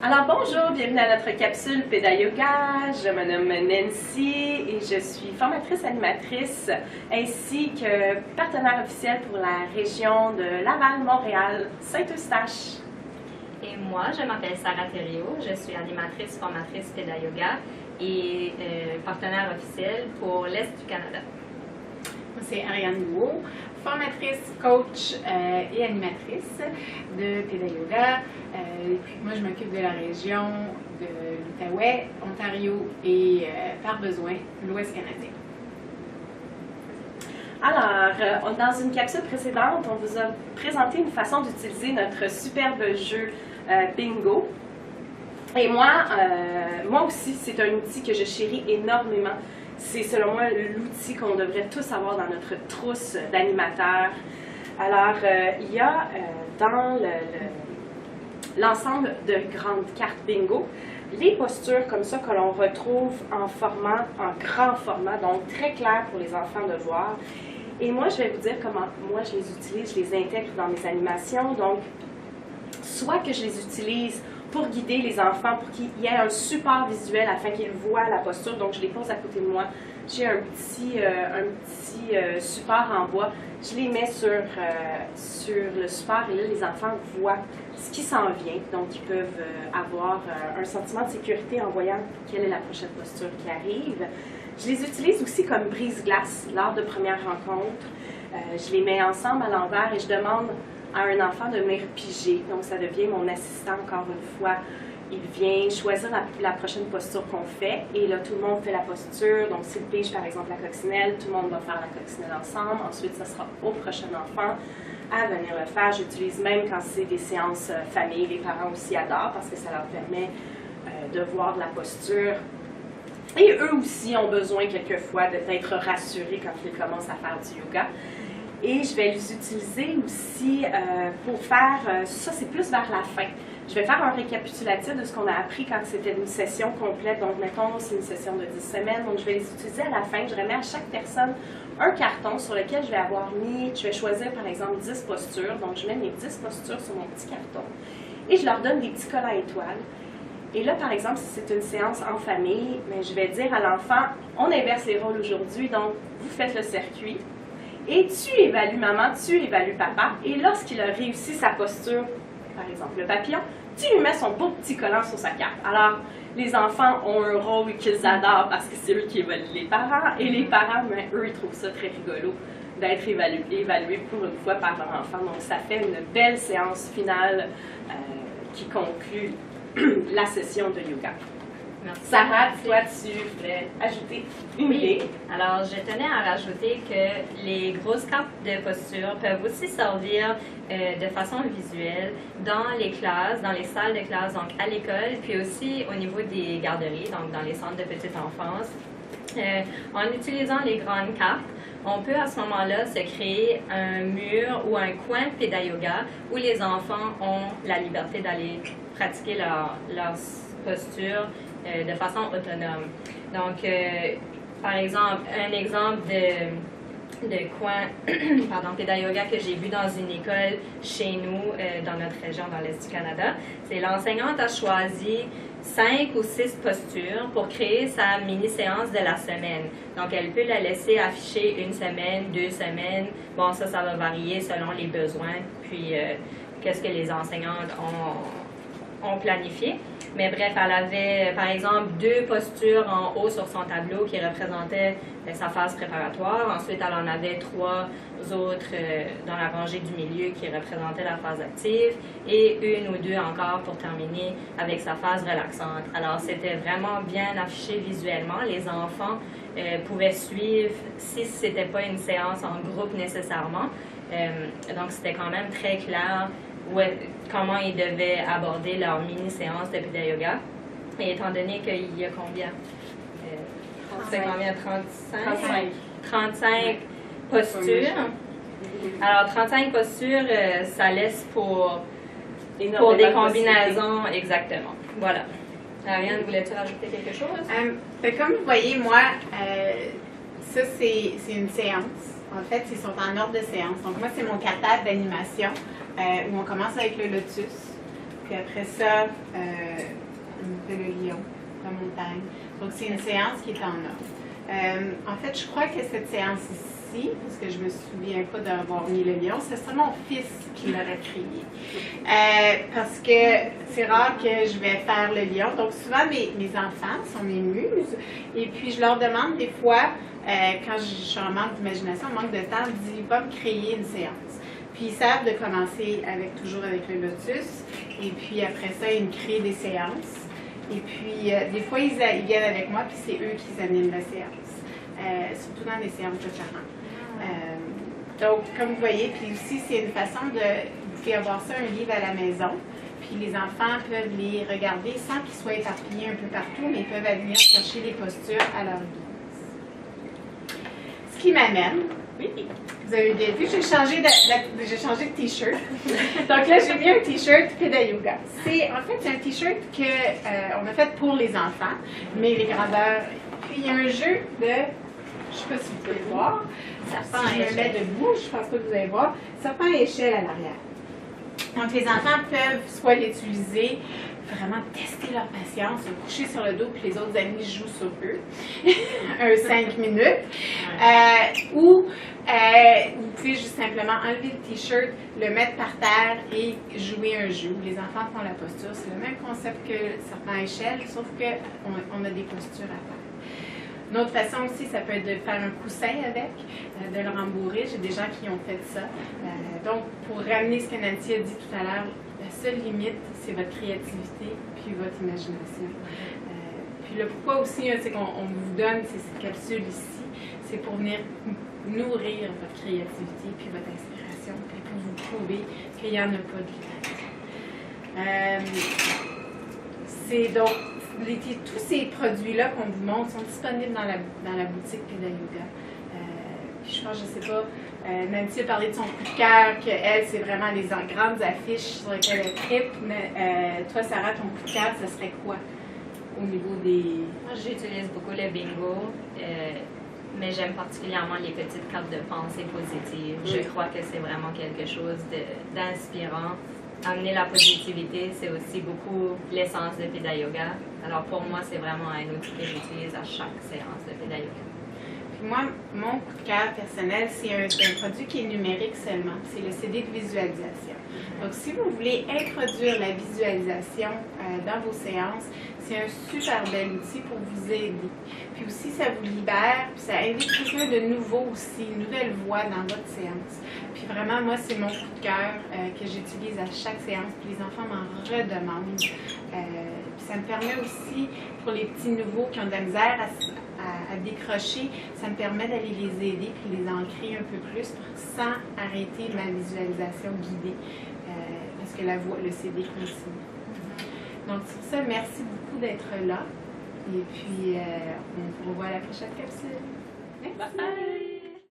Alors bonjour, bienvenue à notre capsule Pédayoga. Je me nomme Nancy et je suis formatrice animatrice ainsi que partenaire officiel pour la région de Laval, Montréal, Saint-Eustache. Et moi, je m'appelle Sarah Thériault, je suis animatrice, formatrice Pédayoga et partenaire officiel pour l'Est du Canada. Moi, c'est Ariane Nouveau, formatrice, coach et animatrice de Pédayoga. Et puis moi, je m'occupe de la région de l'Outaouais, Ontario et, par besoin, l'Ouest canadien. Alors, dans une capsule précédente, on vous a présenté une façon d'utiliser notre superbe jeu Bingo. Et moi aussi, c'est un outil que je chéris énormément. C'est selon moi l'outil qu'on devrait tous avoir dans notre trousse d'animateurs. Alors, il y a dans l'ensemble de grandes cartes bingo, les postures comme ça que l'on retrouve en grand format, donc très clair pour les enfants de voir. Et moi, je vais vous dire comment moi je les utilise, je les intègre dans mes animations. Donc, soit que je les utilise pour guider les enfants, pour qu'il y ait un support visuel afin qu'ils voient la posture. Donc, je les pose à côté de moi. J'ai un petit support en bois. Je les mets sur le support et là, les enfants voient ce qui s'en vient. Donc, ils peuvent avoir un sentiment de sécurité en voyant quelle est la prochaine posture qui arrive. Je les utilise aussi comme brise-glace lors de premières rencontres. Je les mets ensemble à l'envers et je demande à un enfant de venir piger. Donc, ça devient mon assistant encore une fois. Il vient choisir la prochaine posture qu'on fait et là, tout le monde fait la posture. Donc, s'il pige par exemple la coccinelle, tout le monde va faire la coccinelle ensemble. Ensuite, ça sera au prochain enfant à venir le faire. J'utilise même quand c'est des séances famille. Les parents aussi adorent parce que ça leur permet de voir de la posture. Et eux aussi ont besoin quelquefois d'être rassurés quand ils commencent à faire du yoga. Et je vais les utiliser aussi pour faire, ça c'est plus vers la fin. Je vais faire un récapitulatif de ce qu'on a appris quand c'était une session complète. Donc, mettons, c'est une session de 10 semaines. Donc, je vais les utiliser à la fin. Je remets à chaque personne un carton sur lequel je vais choisir par exemple 10 postures. Donc, je mets mes 10 postures sur mon petit carton. Et je leur donne des petits collants étoiles. Et là, par exemple, si c'est une séance en famille, mais je vais dire à l'enfant, on inverse les rôles aujourd'hui. Donc, vous faites le circuit. Et tu évalues maman, tu évalues papa. Et lorsqu'il a réussi sa posture, par exemple le papillon, tu lui mets son beau petit collant sur sa carte. Alors, les enfants ont un rôle qu'ils adorent parce que c'est eux qui évaluent les parents. Et les parents, ben, eux, ils trouvent ça très rigolo d'être évalués pour une fois par leur enfant. Donc, ça fait une belle séance finale qui conclut la session de yoga. Merci. Sarah, toi, tu voulais ajouter une idée. Alors, je tenais à rajouter que les grosses cartes de posture peuvent aussi servir de façon visuelle dans les classes, dans les salles de classe, donc à l'école, puis aussi au niveau des garderies, donc dans les centres de petite enfance. En utilisant les grandes cartes, on peut à ce moment-là se créer un mur ou un coin Pédayoga où les enfants ont la liberté d'aller pratiquer leur posture de façon autonome. Donc, par exemple, un exemple de coin Pédayoga que j'ai vu dans une école chez nous, dans notre région, dans l'Est du Canada, c'est l'enseignante a choisi 5 ou 6 postures pour créer sa mini-séance de la semaine. Donc, elle peut la laisser afficher 1 semaine, 2 semaines. Bon, ça va varier selon les besoins, puis qu'est-ce que les enseignantes ont planifié. Mais bref, elle avait, par exemple, 2 postures en haut sur son tableau qui représentaient sa phase préparatoire. Ensuite, elle en avait 3 autres dans la rangée du milieu qui représentaient la phase active et 1 ou 2 encore pour terminer avec sa phase relaxante. Alors, c'était vraiment bien affiché visuellement. Les enfants pouvaient suivre si ce n'était pas une séance en groupe nécessairement. Donc, c'était quand même très clair comment ils devaient aborder leur mini-séance de Pédayoga. Et étant donné qu'il y a combien? 35 postures. Alors, 35 postures, ça laisse pour des combinaisons, exactement. Voilà. Ariane, voulais-tu rajouter quelque chose? Comme vous voyez, moi, ça, c'est une séance. En fait, ils sont en ordre de séance. Donc, moi, c'est mon catalogue d'animation où on commence avec le lotus. Puis après ça, on fait le lion, la montagne. Donc, c'est une séance qui est en ordre. En fait, je crois que cette séance-ci, parce que je me souviens pas d'avoir mis le lion, ce serait mon fils qui l'aurait créé. Parce que c'est rare que je vais faire le lion. Donc, souvent, mes enfants sont mes muses. Et puis, je leur demande des fois, quand je suis en manque d'imagination, en manque de temps, je dis, va me créer une séance. Puis, ils savent de commencer toujours avec le lotus. Et puis, après ça, ils me créent des séances. Et puis, des fois, ils viennent avec moi, puis c'est eux qui animent la séance. Surtout dans les séances de parents. Donc, comme vous voyez, puis aussi, c'est une façon de... Vous pouvez avoir ça, un livre à la maison, puis les enfants peuvent les regarder sans qu'ils soient éparpillés un peu partout, mais ils peuvent venir chercher les postures à leur guise. Ce qui m'amène... Oui, vous avez bien vu, j'ai changé de t-shirt. Donc là, j'ai mis un t-shirt Peda Yoga. En fait, c'est un t-shirt qu'on a fait pour les enfants, mais les grandeurs... Puis, il y a un jeu de... Je ne sais pas si vous pouvez le voir. Si je me mets debout, je ne pense pas que vous allez voir. Serpent à échelle à l'arrière. Donc, les enfants peuvent soit l'utiliser, vraiment tester leur patience, se coucher sur le dos, puis les autres amis jouent sur eux, 5 minutes. Ou vous pouvez juste simplement enlever le t-shirt, le mettre par terre et jouer un jeu. Les enfants font la posture. C'est le même concept que le serpent à échelle, sauf qu'on a des postures à faire. Une autre façon aussi, ça peut être de faire un coussin avec, de le rembourrer. J'ai des gens qui ont fait ça. Donc, pour ramener ce que Nancy a dit tout à l'heure, la seule limite, c'est votre créativité puis votre imagination. Puis le pourquoi aussi, c'est qu'on vous donne ces capsules ici, c'est pour venir nourrir votre créativité puis votre inspiration, puis pour vous prouver qu'il n'y en a pas de limite. C'est donc... tous ces produits-là qu'on vous montre sont disponibles dans la boutique Peda Yoga. Puis je pense, je sais pas, Nancy a parlé de son coup de cœur, qu'elle, c'est vraiment les grandes affiches sur lesquelles elle tripe. Mais toi, Sarah, ton coup de cœur, ce serait quoi au niveau des... Moi, j'utilise beaucoup le bingo, mais j'aime particulièrement les petites cartes de pensée positive. Oui. Je crois que c'est vraiment quelque chose d'inspirant. Amener la positivité, c'est aussi beaucoup l'essence de Peda Yoga. Alors pour moi, c'est vraiment un outil que j'utilise à chaque séance de Peda Yoga. Puis moi, mon coup de cœur personnel, c'est un produit qui est numérique seulement. C'est le CD de visualisation. Donc si vous voulez introduire la visualisation dans vos séances, c'est un super bel outil pour vous aider. Puis aussi, ça vous libère, puis ça invite quelqu'un de nouveau aussi, une nouvelle voix dans votre séance. Puis vraiment, moi, c'est mon coup de cœur que j'utilise à chaque séance, puis les enfants m'en redemandent. Puis ça me permet aussi, pour les petits nouveaux qui ont de la misère à décrocher, ça me permet d'aller les aider, puis les ancrer un peu plus sans arrêter ma visualisation guidée, parce que le CD continue. Donc, sur ça, merci beaucoup d'être là. Et puis, on vous revoit à la prochaine capsule. Merci! Bye.